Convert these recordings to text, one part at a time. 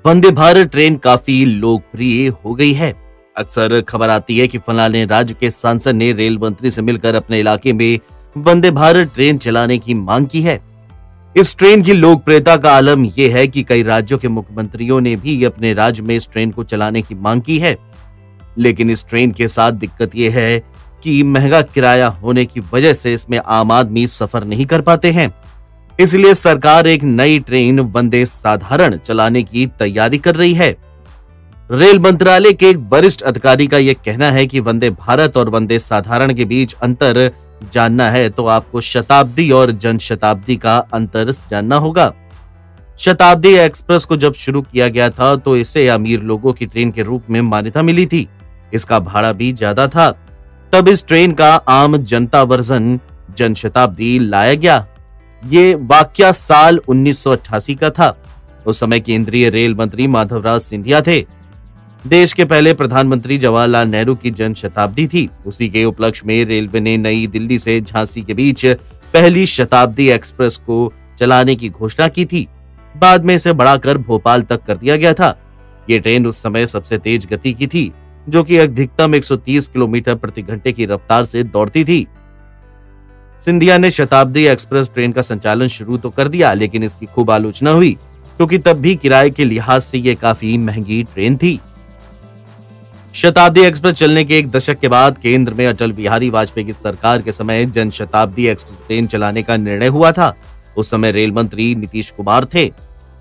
Vande Bharat train काफी लोकप्रिय हो गई है। अक्सर खबर आती है कि फलाने राज्य के सांसद ने रेल मंत्री से मिलकर अपने इलाके में वंदे भारत ट्रेन चलाने की मांग की है। इस ट्रेन की लोकप्रियता का आलम यह है कि कई राज्यों के मुख्यमंत्रियों ने भी अपने राज्य में इस ट्रेन को चलाने की मांग की है। लेकिन इस ट्रेन के साथ दिक्कत यह है कि महंगा किराया होने की वजह से इसमें आम आदमी सफर नहीं कर पाते हैं। इसलिए सरकार एक नई ट्रेन वंदे साधारण चलाने की तैयारी कर रही है। रेल मंत्रालय के एक वरिष्ठ अधिकारी का यह कहना है कि वंदे भारत और वंदे साधारण के बीच अंतर जानना है तो आपको शताब्दी और जनशताब्दी का अंतर जानना होगा। शताब्दी एक्सप्रेस को जब शुरू किया गया था तो इसे अमीर लोगों की ट्रेन के रूप में मान्यता मिली थी। इसका भाड़ा भी ज्यादा था। तब इस ट्रेन का आम जनता वर्जन जनशताब्दी लाया गया। ये वाकया साल 1988 का था। उस समय केंद्रीय रेल मंत्री माधवराज सिंधिया थे। देश के पहले प्रधानमंत्री जवाहरलाल नेहरू की जन्म शताब्दी थी। उसी के उपलक्ष्य में रेलवे ने नई दिल्ली से झांसी के बीच पहली शताब्दी एक्सप्रेस को चलाने की घोषणा की थी। बाद में इसे बढ़ाकर भोपाल तक कर दिया गया था। ये ट्रेन उस समय सबसे तेज गति की थी, जो कि अधिकतम 130 किलोमीटर प्रति घंटे की रफ्तार से दौड़ती थी। सिंधिया ने शताब्दी एक्सप्रेस ट्रेन का संचालन शुरू तो कर दिया, लेकिन इसकी खूब आलोचना हुई क्योंकि तब भी किराए के लिहाज से यह काफी महंगी ट्रेन थी। शताब्दी एक्सप्रेस चलने के एक दशक के बाद केंद्र में अटल बिहारी वाजपेयी की सरकार के समय जनशताब्दी एक्सप्रेस ट्रेन चलाने का निर्णय हुआ था। उस समय रेल मंत्री नीतीश कुमार थे।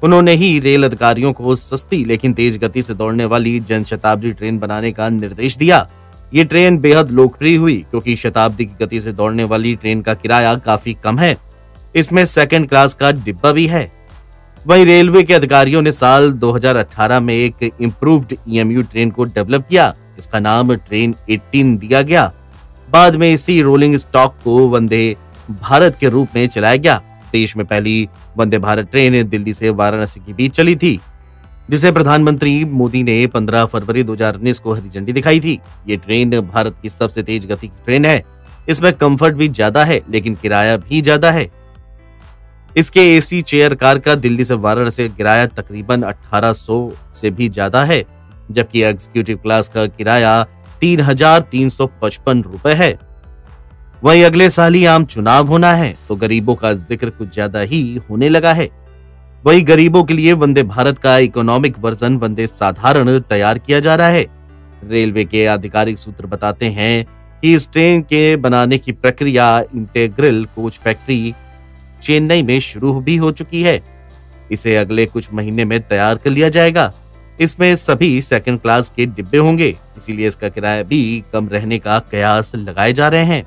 उन्होंने ही रेल अधिकारियों को सस्ती लेकिन तेज गति से दौड़ने वाली जनशताब्दी ट्रेन बनाने का निर्देश दिया। ये ट्रेन बेहद लोकप्रिय हुई क्योंकि शताब्दी की गति से दौड़ने वाली ट्रेन का किराया काफी कम है। इसमें सेकंड क्लास का डिब्बा भी है। वहीं रेलवे के अधिकारियों ने साल 2018 में एक इंप्रूव्ड ईएमयू ट्रेन को डेवलप किया। इसका नाम ट्रेन 18 दिया गया। बाद में इसी रोलिंग स्टॉक को वंदे भारत के रूप में चलाया गया। देश में पहली वंदे भारत ट्रेन दिल्ली से वाराणसी के बीच चली थी, जिसे प्रधानमंत्री मोदी ने 15 फरवरी 2019 को हरी झंडी दिखाई थी। ये ट्रेन भारत की सबसे तेज गति की ट्रेन है। इसमें कंफर्ट भी ज्यादा है, लेकिन किराया भी ज्यादा है। इसके एसी चेयर कार का दिल्ली से वाराणसी का किराया तकरीबन 1800 से भी ज्यादा है, जबकि एग्जीक्यूटिव क्लास का किराया 3355 रुपए है। वहीं अगले साल ही आम चुनाव होना है, तो गरीबों का जिक्र कुछ ज्यादा ही होने लगा है। वही गरीबों के लिए वंदे भारत का इकोनॉमिक वर्जन वंदे साधारण तैयार किया जा रहा है। रेलवे के आधिकारिक सूत्र बताते हैं कि इस ट्रेन के बनाने की प्रक्रिया इंटेग्रल कोच फैक्ट्री चेन्नई में शुरू भी हो चुकी है। इसे अगले कुछ महीने में तैयार कर लिया जाएगा। इसमें सभी सेकंड क्लास के डिब्बे होंगे, इसीलिए इसका किराया भी कम रहने का कयास लगाए जा रहे हैं।